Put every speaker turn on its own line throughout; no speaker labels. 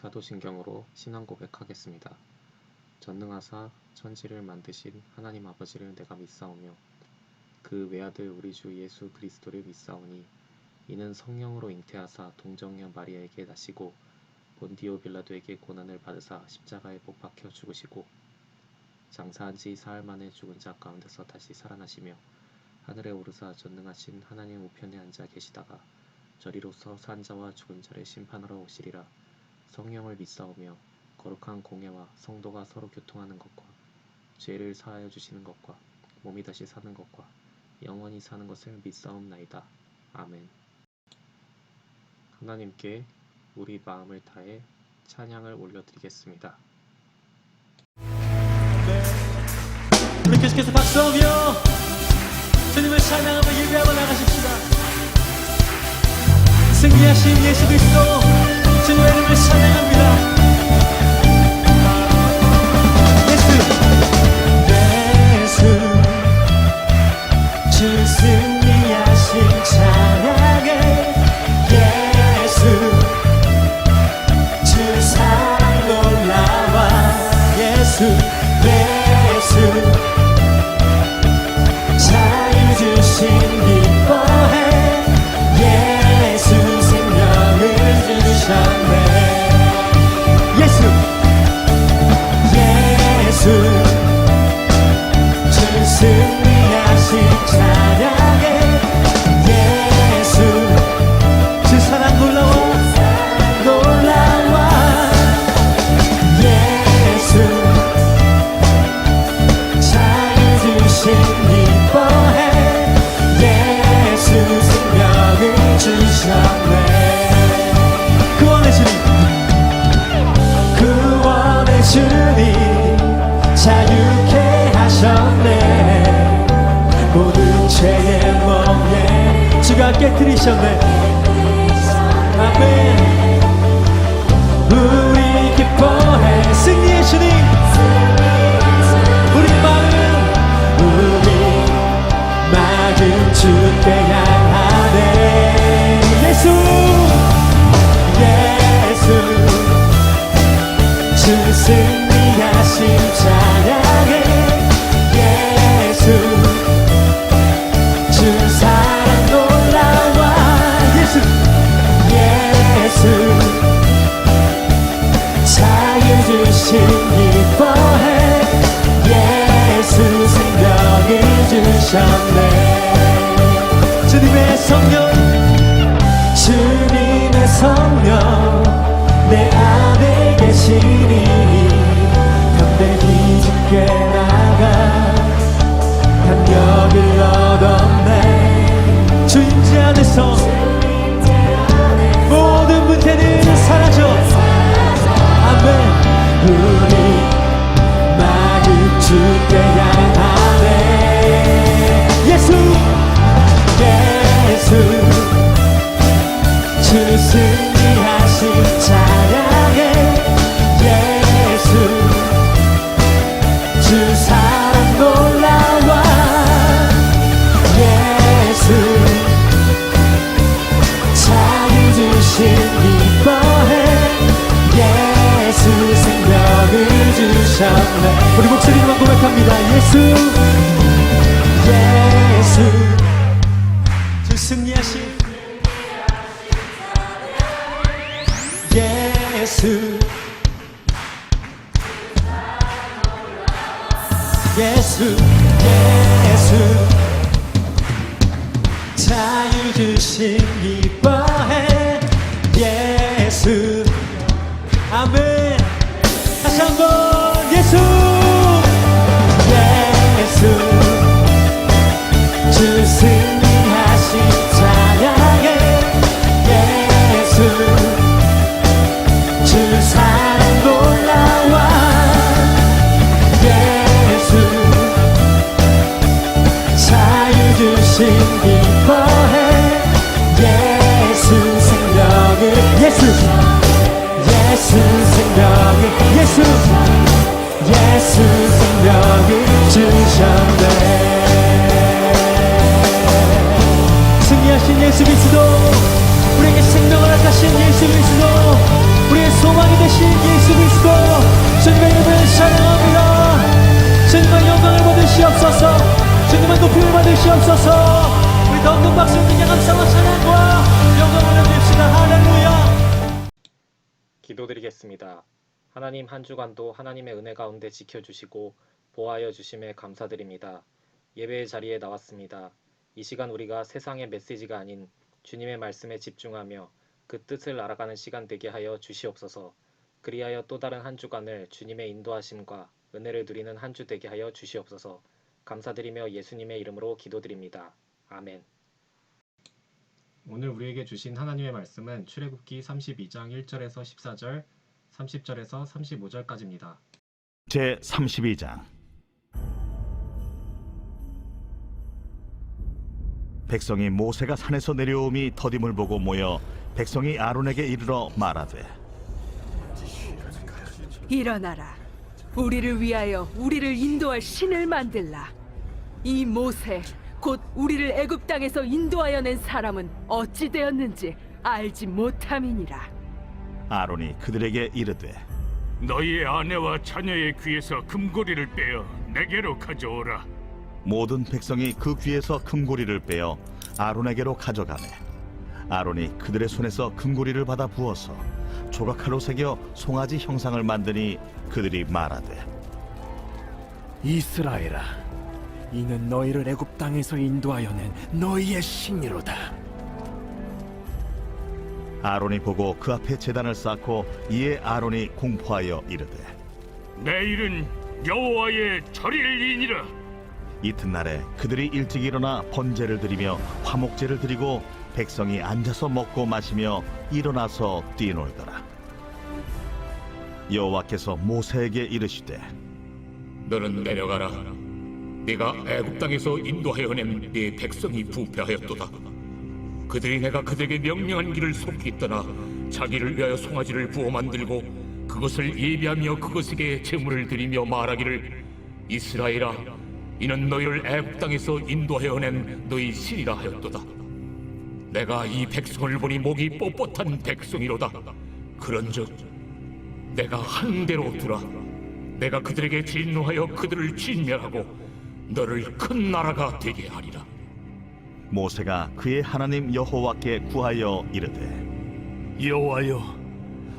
사도신경으로 신앙 고백하겠습니다. 전능하사 천지를 만드신 하나님 아버지를 내가 믿사오며 그 외아들 우리 주 예수 그리스도를 믿사오니 이는 성령으로 잉태하사 동정녀 마리아에게 나시고 본디오 빌라도에게 고난을 받으사 십자가에 못 박혀 죽으시고 장사한 지 사흘 만에 죽은 자 가운데서 다시 살아나시며 하늘에 오르사 전능하신 하나님 우편에 앉아 계시다가 저리로서 산 자와 죽은 자를 심판하러 오시리라. 성령을 믿사오며 거룩한 공예와 성도가 서로 교통하는 것과 죄를 사하여 주시는 것과 몸이 다시 사는 것과 영원히 사는 것을 믿사옵나이다. 아멘. 하나님께 우리 마음을 다해 찬양을 올려드리겠습니다.
우리 계속해서 박수하며 주님을 찬양하며 예배하며 나가십시다. 승리하신 예수 그리스도 주님의 이름을 찬양합니다. 주 승리하신 찬양해 예수 주 사랑 놀라와 예수 자유 주신 기뻐해 예수 생명을 주셨네 예수 주 승리하신 찬양해 예수 주 사랑 놀라워 예수 자유 주신 기뻐해 예수 생명을 주셨네 구원의 주님 자유케 하셨네 모든 죄의 멍에 주가 깨뜨리셨네 아멘 우리 기뻐해 승리의 주님 우리 마음 주께 향하네 주 승리하신 찬양해 예수 주 사랑 놀라와 예수 자유 주신 기뻐해 예수 생명을 주셨네 주님의 성령 내 안에 계시니 담대히 주께 나가 담력을 얻었네 주 임재 안에서 모든 문제는 사라져 아멘 우리 마음 주께 향하네 예수 주 승리하신 찬양해 예수 주 사랑 놀라와 예수 자유 주신 기뻐해 예수 생명을 주셨네 우리 목소리로만 고백합니다 예수 주 승리하신 예수 자유 주신 기뻐해 예수 아멘 다시 한번 예수 주 승리하신 찬양해 예수 주 사랑 놀라와 예수 자유 주신 기뻐해 예수 생명을 예수 생명을 주셨네 승리하신 예수 그리스도 우리에게 생명을 허락하신 예수 그리스도 우리의 소망이 되신 높임을 받으시옵소서. 우리 더 큰 박수로 그냥 감사와 찬양과 영광을 올려드립시다. 할렐루야.
기도드리겠습니다. 하나님, 한 주간도 하나님의 은혜 가운데 지켜주시고 보호하여 주심에 감사드립니다. 예배의 자리에 나왔습니다. 이 시간 우리가 세상의 메시지가 아닌 주님의 말씀에 집중하며 그 뜻을 알아가는 시간 되게 하여 주시옵소서. 그리하여 또 다른 한 주간을 주님의 인도하심과 은혜를 누리는 한 주 되게 하여 주시옵소서. 감사드리며 예수님의 이름으로 기도드립니다. 아멘. 오늘 우리에게 주신 하나님의 말씀은 출애굽기 32장 1절에서 14절, 30절에서 35절까지입니다.
제 32장. 백성이 모세가 산에서 내려옴이 더딤을 보고 모여 백성이 아론에게 이르러 말하되,
일어나라. 우리를 위하여 우리를 인도할 신을 만들라. 이 모세 곧 우리를 애굽 땅에서 인도하여 낸 사람은 어찌 되었는지 알지 못함이니라.
아론이 그들에게 이르되,
너희의 아내와 자녀의 귀에서 금고리를 빼어 내게로 가져오라.
모든 백성이 그 귀에서 금고리를 빼어 아론에게로 가져가매 아론이 그들의 손에서 금고리를 받아 부어서 조각칼로 새겨 송아지 형상을 만드니 그들이 말하되,
이스라엘아, 이는 너희를 애굽 땅에서 인도하여 낸 너희의 신이로다.
아론이 보고 그 앞에 제단을 쌓고 이에 아론이 공포하여 이르되,
내일은 여호와의 절일이니라.
이튿날에 그들이 일찍 일어나 번제를 드리며 화목제를 드리고 백성이 앉아서 먹고 마시며 일어나서 뛰놀더라. 여호와께서 모세에게 이르시되,
너는 내려가라. 네가 애굽 땅에서 인도하여 낸 네 백성이 부패하였도다. 그들이 내가 그들에게 명령한 길을 속히 떠나 자기를 위하여 송아지를 부어 만들고 그것을 예비하며 그것에게 제물을 드리며 말하기를, 이스라엘아, 이는 너희를 애굽 땅에서 인도하여 낸 너희 신이라 하였도다. 내가 이 백성을 보니 목이 뻣뻣한 백성이로다. 그런즉 내가 한 대로 두라. 내가 그들에게 진노하여 그들을 진멸하고 너를 큰 나라가 되게 하리라.
모세가 그의 하나님 여호와께 구하여 이르되,
여호와여,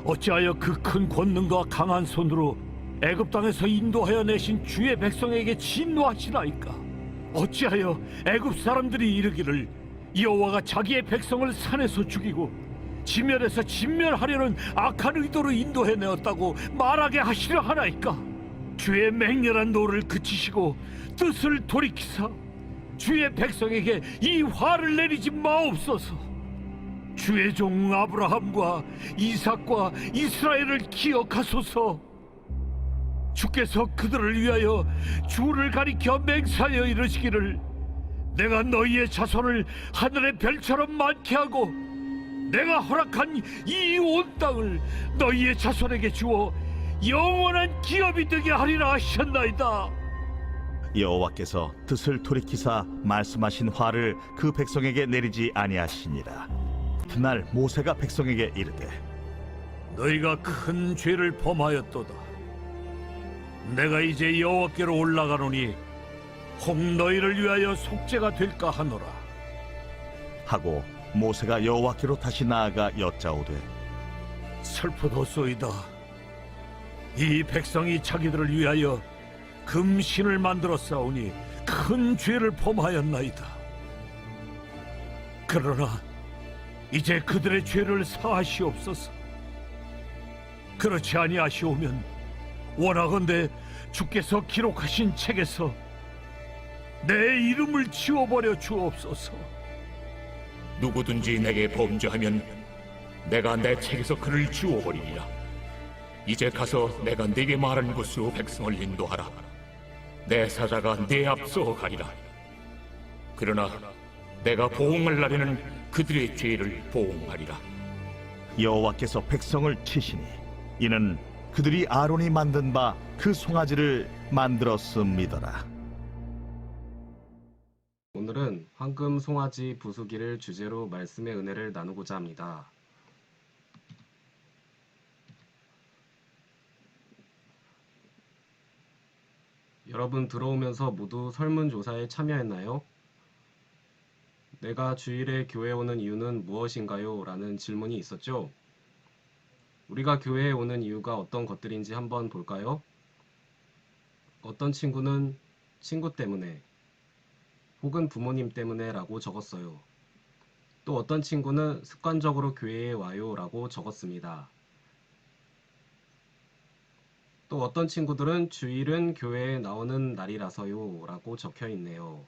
어찌하여 그 큰 권능과 강한 손으로 애굽 땅에서 인도하여 내신 주의 백성에게 진노하시나이까? 어찌하여 애굽 사람들이 이르기를 여호와가 자기의 백성을 산에서 죽이고 지면에서 진멸하려는 악한 의도로 인도해 내었다고 말하게 하시려 하나이까? 주의 맹렬한 노를 그치시고 뜻을 돌이키사 주의 백성에게 이 화를 내리지 마옵소서. 주의 종 아브라함과 이삭과 이스라엘을 기억하소서. 주께서 그들을 위하여 주를 가리켜 맹세하여 이르시기를, 내가 너희의 자손을 하늘의 별처럼 많게 하고 내가 허락한 이 온 땅을 너희의 자손에게 주어 영원한 기업이 되게 하리라 하셨나이다.
여호와께서 뜻을 돌이키사 말씀하신 화를 그 백성에게 내리지 아니하시니라. 그날 모세가 백성에게 이르되,
너희가 큰 죄를 범하였도다. 내가 이제 여호와께로 올라가노니 혹 너희를 위하여 속죄가 될까 하노라
하고 모세가 여호와께로 다시 나아가 여짜오되,
슬프도소이다. 이 백성이 자기들을 위하여 금신을 만들어 싸우니 큰 죄를 범하였나이다. 그러나 이제 그들의 죄를 사하시옵소서. 그렇지 아니하시오면 원하건대 주께서 기록하신 책에서 내 이름을 지워버려 주옵소서.
누구든지 내게 범죄하면 내가 내 책에서 그를 지워버리리라. 이제 가서 내가 네게 말한 곳으로 백성을 인도하라. 내 사자가 네 앞서 가리라. 그러나 내가 보응할 날에는 그들의 죄를 보응하리라.
여호와께서 백성을 치시니 이는 그들이 아론이 만든 바 그 송아지를 만들었음이더라.
오늘은 황금 송아지 부수기를 주제로 말씀의 은혜를 나누고자 합니다.
여러분 들어오면서 모두 설문조사에 참여했나요? 내가 주일에 교회에 오는 이유는 무엇인가요? 라는 질문이 있었죠. 우리가 교회에 오는 이유가 어떤 것들인지 한번 볼까요? 어떤 친구는 친구 때문에 혹은 부모님 때문에 라고 적었어요. 또 어떤 친구는 습관적으로 교회에 와요 라고 적었습니다. 또 어떤 친구들은 주일은 교회에 나오는 날이라서요 라고 적혀 있네요.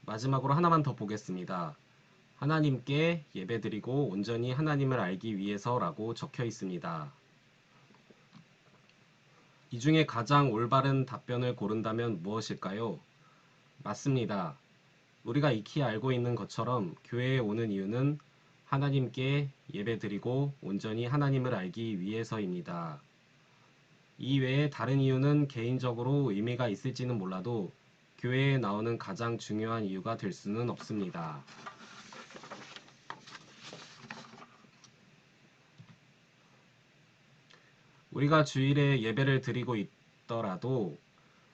마지막으로 하나만 더 보겠습니다. 하나님께 예배드리고 온전히 하나님을 알기 위해서라고 적혀 있습니다. 이 중에 가장 올바른 답변을 고른다면 무엇일까요? 맞습니다. 우리가 익히 알고 있는 것처럼 교회에 오는 이유는 하나님께 예배드리고 온전히 하나님을 알기 위해서입니다. 이 외에 다른 이유는 개인적으로 의미가 있을지는 몰라도 교회에 나오는 가장 중요한 이유가 될 수는 없습니다. 우리가 주일에 예배를 드리고 있더라도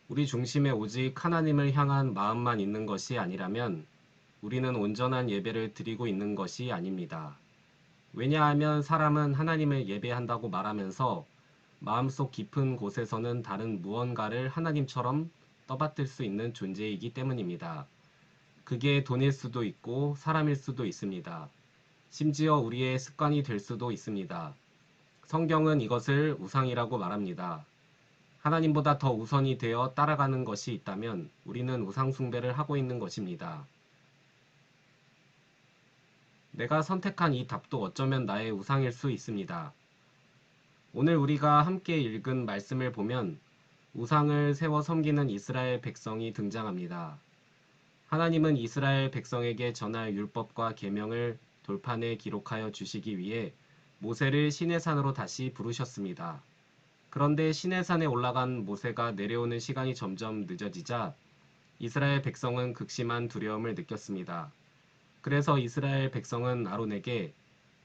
우리 중심에 오직 하나님을 향한 마음만 있는 것이 아니라면 우리는 온전한 예배를 드리고 있는 것이 아닙니다. 왜냐하면 사람은 하나님을 예배한다고 말하면서 마음속 깊은 곳에서는 다른 무언가를 하나님처럼 떠받들 수 있는 존재이기 때문입니다. 그게 돈일 수도 있고 사람일 수도 있습니다. 심지어 우리의 습관이 될 수도 있습니다. 성경은 이것을 우상이라고 말합니다. 하나님보다 더 우선이 되어 따라가는 것이 있다면 우리는 우상 숭배를 하고 있는 것입니다. 내가 선택한 이 답도 어쩌면 나의 우상일 수 있습니다. 오늘 우리가 함께 읽은 말씀을 보면 우상을 세워 섬기는 이스라엘 백성이 등장합니다. 하나님은 이스라엘 백성에게 전할 율법과 계명을 돌판에 기록하여 주시기 위해 모세를 시내산으로 다시 부르셨습니다. 그런데 시내산에 올라간 모세가 내려오는 시간이 점점 늦어지자 이스라엘 백성은 극심한 두려움을 느꼈습니다. 그래서 이스라엘 백성은 아론에게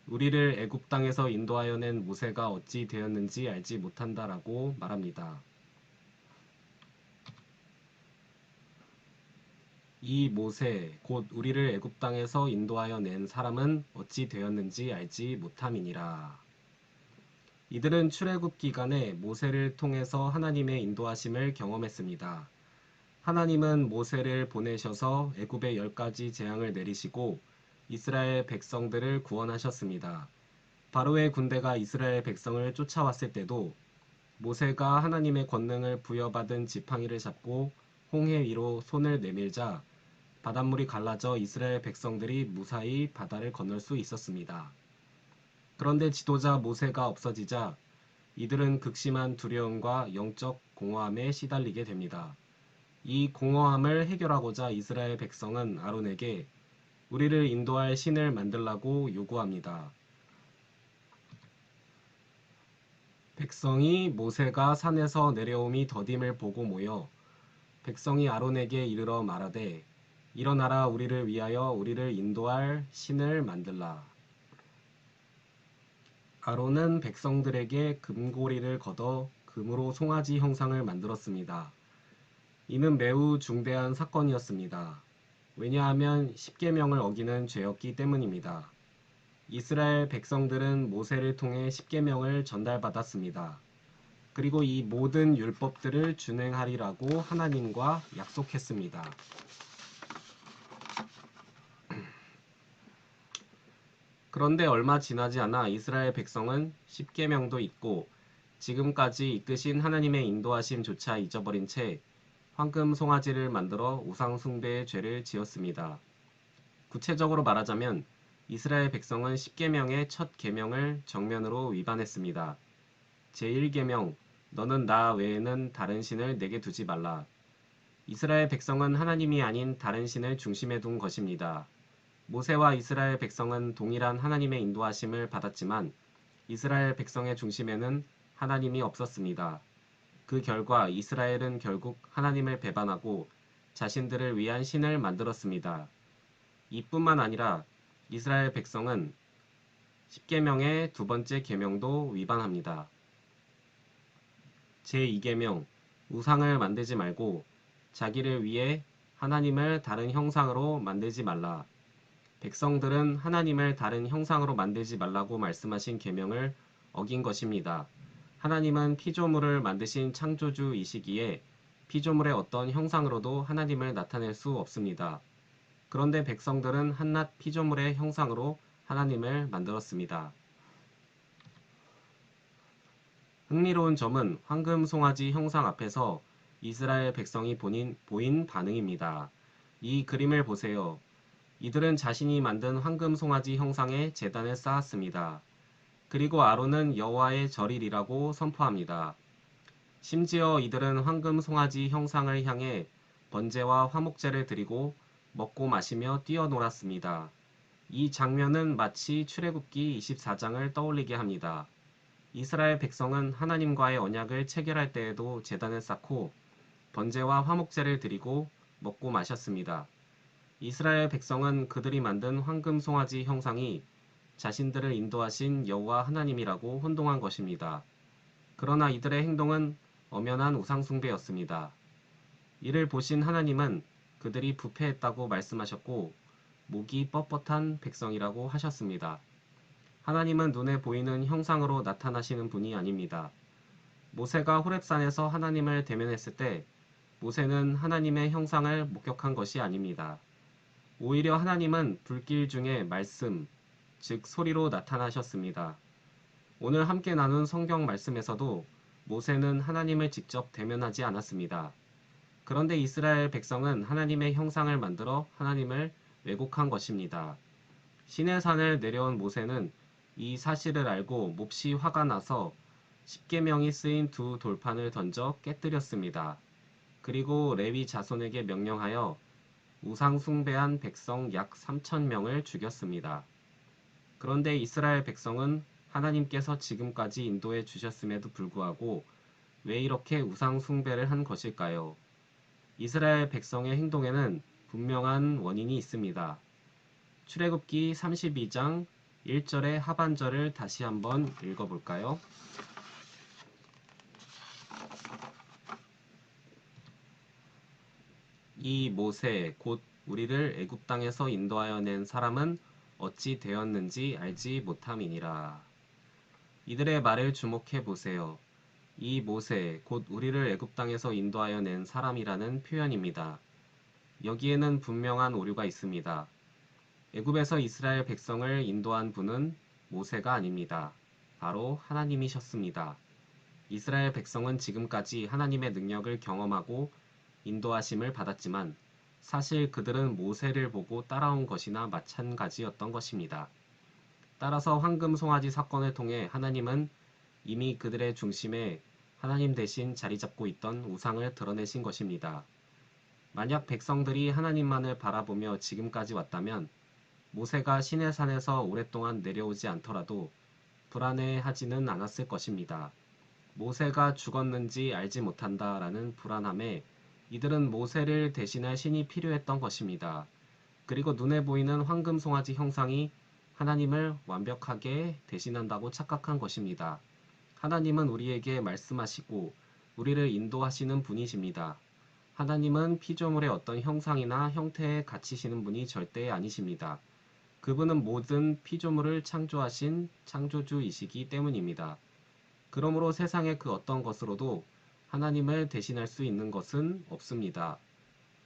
우리를 애굽 땅에서 인도하여 낸 모세가 어찌 되었는지 알지 못한다라고 말합니다. 이 모세 곧 우리를 애굽 땅에서 인도하여 낸 사람은 어찌 되었는지 알지 못함이니라. 이들은 출애굽 기간에 모세를 통해서 하나님의 인도하심을 경험했습니다. 하나님은 모세를 보내셔서 애굽의 10가지 재앙을 내리시고 이스라엘 백성들을 구원하셨습니다. 바로의 군대가 이스라엘 백성을 쫓아왔을 때도 모세가 하나님의 권능을 부여받은 지팡이를 잡고 홍해 위로 손을 내밀자 바닷물이 갈라져 이스라엘 백성들이 무사히 바다를 건널 수 있었습니다. 그런데 지도자 모세가 없어지자 이들은 극심한 두려움과 영적 공허함에 시달리게 됩니다. 이 공허함을 해결하고자 이스라엘 백성은 아론에게 우리를 인도할 신을 만들라고 요구합니다. 백성이 모세가 산에서 내려옴이 더딤을 보고 모여 백성이 아론에게 이르러 말하되 일어나라 우리를 위하여 우리를 인도할 신을 만들라. 아론은 백성들에게 금고리를 걷어 금으로 송아지 형상을 만들었습니다. 이는 매우 중대한 사건이었습니다. 왜냐하면 십계명을 어기는 죄였기 때문입니다. 이스라엘 백성들은 모세를 통해 십계명을 전달받았습니다. 그리고 이 모든 율법들을 준행하리라고 하나님과 약속했습니다. 그런데 얼마 지나지 않아 이스라엘 백성은 십계명도 잊고 지금까지 이끄신 하나님의 인도하심조차 잊어버린 채 황금 송아지를 만들어 우상 숭배의 죄를 지었습니다. 구체적으로 말하자면 이스라엘 백성은 십계명의 첫 계명을 정면으로 위반했습니다. 제1계명 너는 나 외에는 다른 신을 내게 두지 말라. 이스라엘 백성은 하나님이 아닌 다른 신을 중심에 둔 것입니다. 모세와 이스라엘 백성은 동일한 하나님의 인도하심을 받았지만 이스라엘 백성의 중심에는 하나님이 없었습니다. 그 결과 이스라엘은 결국 하나님을 배반하고 자신들을 위한 신을 만들었습니다. 이뿐만 아니라 이스라엘 백성은 십계명의 두 번째 계명도 위반합니다. 제2계명 우상을 만들지 말고 자기를 위해 하나님을 다른 형상으로 만들지 말라. 백성들은 하나님을 다른 형상으로 만들지 말라고 말씀하신 계명을 어긴 것입니다. 하나님은 피조물을 만드신 창조주이시기에 피조물의 어떤 형상으로도 하나님을 나타낼 수 없습니다. 그런데 백성들은 한낱 피조물의 형상으로 하나님을 만들었습니다. 흥미로운 점은 황금 송아지 형상 앞에서 이스라엘 백성이 보인 반응입니다. 이 그림을 보세요. 이들은 자신이 만든 황금 송아지 형상에 제단을 쌓았습니다. 그리고 아론은 여호와의 절일이라고 선포합니다. 심지어 이들은 황금 송아지 형상을 향해 번제와 화목제를 드리고 먹고 마시며 뛰어놀았습니다. 이 장면은 마치 출애굽기 24장을 떠올리게 합니다. 이스라엘 백성은 하나님과의 언약을 체결할 때에도 제단을 쌓고 번제와 화목제를 드리고 먹고 마셨습니다. 이스라엘 백성은 그들이 만든 황금 송아지 형상이 자신들을 인도하신 여호와 하나님이라고 혼동한 것입니다. 그러나 이들의 행동은 엄연한 우상 숭배였습니다. 이를 보신 하나님은 그들이 부패했다고 말씀하셨고 목이 뻣뻣한 백성이라고 하셨습니다. 하나님은 눈에 보이는 형상으로 나타나시는 분이 아닙니다. 모세가 호렙산에서 하나님을 대면했을 때 모세는 하나님의 형상을 목격한 것이 아닙니다. 오히려 하나님은 불길 중에 말씀, 즉 소리로 나타나셨습니다. 오늘 함께 나눈 성경 말씀에서도 모세는 하나님을 직접 대면하지 않았습니다. 그런데 이스라엘 백성은 하나님의 형상을 만들어 하나님을 왜곡한 것입니다. 시내산을 내려온 모세는 이 사실을 알고 몹시 화가 나서 십계명이 쓰인 두 돌판을 던져 깨뜨렸습니다. 그리고 레위 자손에게 명령하여 우상 숭배한 백성 약 3,000명을 죽였습니다. 그런데 이스라엘 백성은 하나님께서 지금까지 인도해 주셨음에도 불구하고 왜 이렇게 우상 숭배를 한 것일까요? 이스라엘 백성의 행동에는 분명한 원인이 있습니다. 출애굽기 32장 1절의 하반절을 다시 한번 읽어볼까요? 이 모세 곧 우리를 애굽 땅에서 인도하여 낸 사람은 어찌 되었는지 알지 못함이니라. 이들의 말을 주목해 보세요. 이 모세 곧 우리를 애굽 땅에서 인도하여 낸 사람이라는 표현입니다. 여기에는 분명한 오류가 있습니다. 애굽에서 이스라엘 백성을 인도한 분은 모세가 아닙니다. 바로 하나님이셨습니다. 이스라엘 백성은 지금까지 하나님의 능력을 경험하고 인도하심을 받았지만 사실 그들은 모세를 보고 따라온 것이나 마찬가지였던 것입니다. 따라서 황금 송아지 사건을 통해 하나님은 이미 그들의 중심에 하나님 대신 자리 잡고 있던 우상을 드러내신 것입니다. 만약 백성들이 하나님만을 바라보며 지금까지 왔다면 모세가 시내산에서 오랫동안 내려오지 않더라도 불안해하지는 않았을 것입니다. 모세가 죽었는지 알지 못한다라는 불안함에 이들은 모세를 대신할 신이 필요했던 것입니다. 그리고 눈에 보이는 황금 송아지 형상이 하나님을 완벽하게 대신한다고 착각한 것입니다. 하나님은 우리에게 말씀하시고 우리를 인도하시는 분이십니다. 하나님은 피조물의 어떤 형상이나 형태에 갇히시는 분이 절대 아니십니다. 그분은 모든 피조물을 창조하신 창조주이시기 때문입니다. 그러므로 세상의 그 어떤 것으로도 하나님을 대신할 수 있는 것은 없습니다.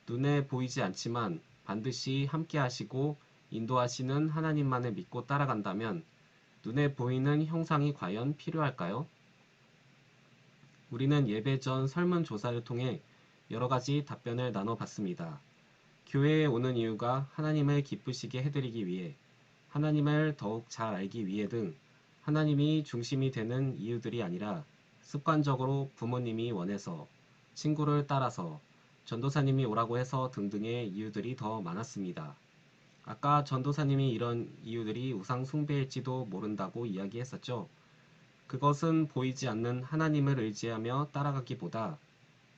눈에 보이지 않지만 반드시 함께 하시고 인도하시는 하나님만을 믿고 따라간다면 눈에 보이는 형상이 과연 필요할까요? 우리는 예배 전 설문조사를 통해 여러 가지 답변을 나눠봤습니다. 교회에 오는 이유가 하나님을 기쁘시게 해드리기 위해, 하나님을 더욱 잘 알기 위해 등 하나님이 중심이 되는 이유들이 아니라 습관적으로 부모님이 원해서, 친구를 따라서, 전도사님이 오라고 해서 등등의 이유들이 더 많았습니다. 아까 전도사님이 이런 이유들이 우상 숭배일지도 모른다고 이야기했었죠. 그것은 보이지 않는 하나님을 의지하며 따라가기보다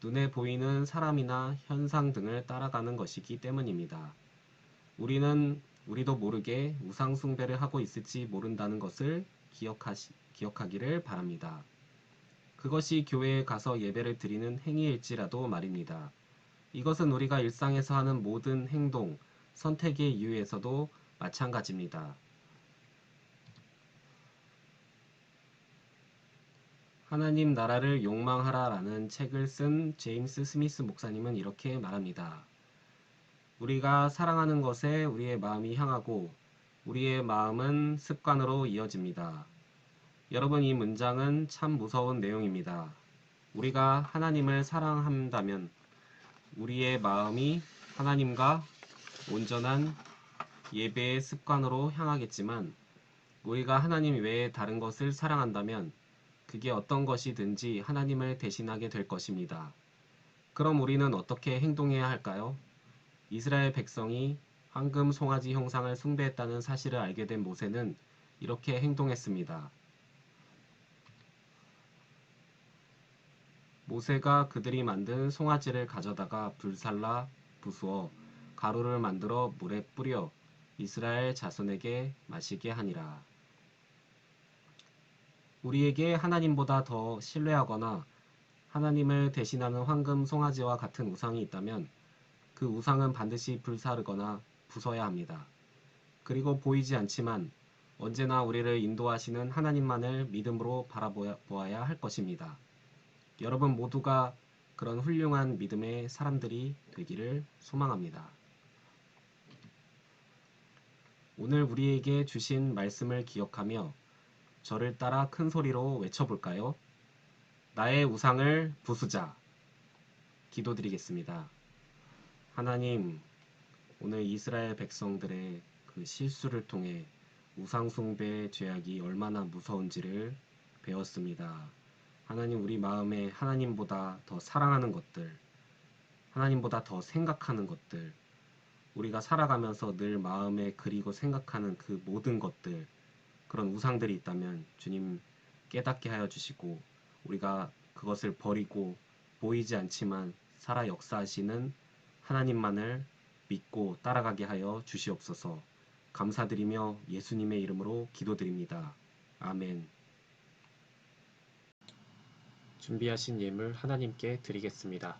눈에 보이는 사람이나 현상 등을 따라가는 것이기 때문입니다. 우리도 모르게 우상 숭배를 하고 있을지 모른다는 것을 기억하기를 바랍니다. 그것이 교회에 가서 예배를 드리는 행위일지라도 말입니다. 이것은 우리가 일상에서 하는 모든 행동, 선택의 이유에서도 마찬가지입니다. 하나님 나라를 욕망하라라는 책을 쓴 제임스 스미스 목사님은 이렇게 말합니다. 우리가 사랑하는 것에 우리의 마음이 향하고 우리의 마음은 습관으로 이어집니다. 여러분, 이 문장은 참 무서운 내용입니다. 우리가 하나님을 사랑한다면 우리의 마음이 하나님과 온전한 예배의 습관으로 향하겠지만 우리가 하나님 외에 다른 것을 사랑한다면 그게 어떤 것이든지 하나님을 대신하게 될 것입니다. 그럼 우리는 어떻게 행동해야 할까요? 이스라엘 백성이 황금 송아지 형상을 숭배했다는 사실을 알게 된 모세는 이렇게 행동했습니다. 모세가 그들이 만든 송아지를 가져다가 불살라 부수어 가루를 만들어 물에 뿌려 이스라엘 자손에게 마시게 하니라. 우리에게 하나님보다 더 신뢰하거나 하나님을 대신하는 황금 송아지와 같은 우상이 있다면 그 우상은 반드시 불사르거나 부숴야 합니다. 그리고 보이지 않지만 언제나 우리를 인도하시는 하나님만을 믿음으로 바라보아야 할 것입니다. 여러분 모두가 그런 훌륭한 믿음의 사람들이 되기를 소망합니다. 오늘 우리에게 주신 말씀을 기억하며 저를 따라 큰 소리로 외쳐볼까요? 나의 우상을 부수자. 기도드리겠습니다. 하나님, 오늘 이스라엘 백성들의 그 실수를 통해 우상 숭배의 죄악이 얼마나 무서운지를 배웠습니다. 하나님, 우리 마음에 하나님보다 더 사랑하는 것들, 하나님보다 더 생각하는 것들, 우리가 살아가면서 늘 마음에 그리고 생각하는 그 모든 것들, 그런 우상들이 있다면 주님 깨닫게 하여 주시고 우리가 그것을 버리고 보이지 않지만 살아 역사하시는 하나님만을 믿고 따라가게 하여 주시옵소서. 감사드리며 예수님의 이름으로 기도드립니다. 아멘.
준비하신 예물 하나님께 드리겠습니다.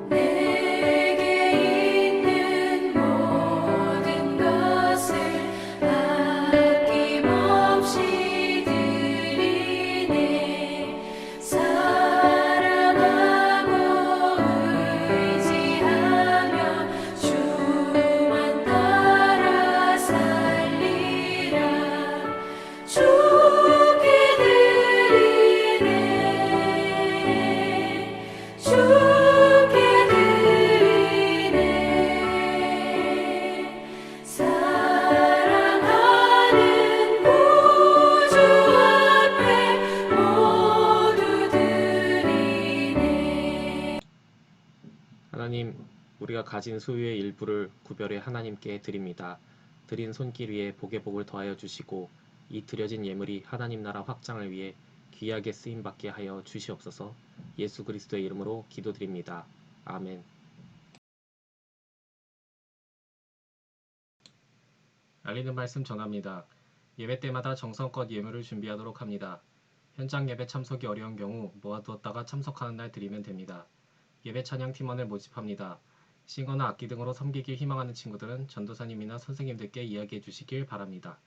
내게 있는 모든 것을 아낌없이 드리네. 사랑하고 의지하며 주만 따라 살리라. 주께 드리네. 주께 드리네. 사랑하는 구주 앞에 모두 드리네.
하나님, 우리가 가진 소유의 일부를 구별해 하나님께 드립니다. 드린 손길 위에 복의 복을 더하여 주시고 이 드려진 예물이 하나님 나라 확장을 위해 귀하게 쓰임받게 하여 주시옵소서. 예수 그리스도의 이름으로 기도드립니다. 아멘. 알리는 말씀 전합니다. 예배 때마다 정성껏 예물을 준비하도록 합니다. 현장 예배 참석이 어려운 경우 모아두었다가 참석하는 날 드리면 됩니다. 예배 찬양 팀원을 모집합니다. 싱어나 악기 등으로 섬기길 희망하는 친구들은 전도사님이나 선생님들께 이야기해 주시길 바랍니다.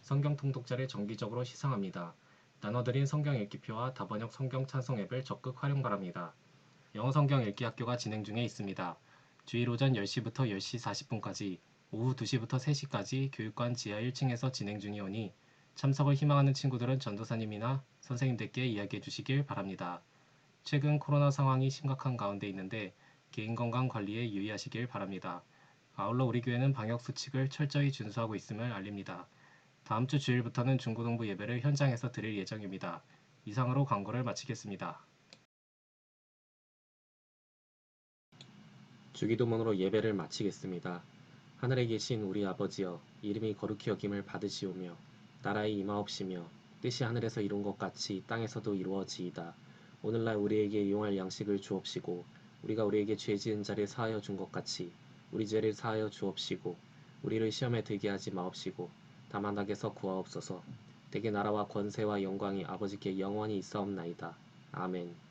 성경 통독자를 정기적으로 시상합니다. 나눠드린 성경 읽기표와 다번역 성경 찬송 앱을 적극 활용 바랍니다. 영어 성경 읽기 학교가 진행 중에 있습니다. 주일 오전 10시부터 10시 40분까지, 오후 2시부터 3시까지 교육관 지하 1층에서 진행 중이오니 참석을 희망하는 친구들은 전도사님이나 선생님들께 이야기해 주시길 바랍니다. 최근 코로나 상황이 심각한 가운데 있는데 개인 건강 관리에 유의하시길 바랍니다. 아울러 우리 교회는 방역 수칙을 철저히 준수하고 있음을 알립니다. 다음 주 주일부터는 중고등부 예배를 현장에서 드릴 예정입니다. 이상으로 광고를 마치겠습니다. 주기도문으로 예배를 마치겠습니다. 하늘에 계신 우리 아버지여, 이름이 거룩히 여김을 받으시오며 나라의 임하옵시며 뜻이 하늘에서 이룬 것 같이 땅에서도 이루어지이다. 오늘날 우리에게 용할 양식을 주옵시고 우리가 우리에게 죄 지은 자를 사하여 준 것 같이 우리 죄를 사하여 주옵시고 우리를 시험에 들게 하지 마옵시고 다만 악에서 구하옵소서. 대개 나라와 권세와 영광이 아버지께 영원히 있사옵나이다. 아멘.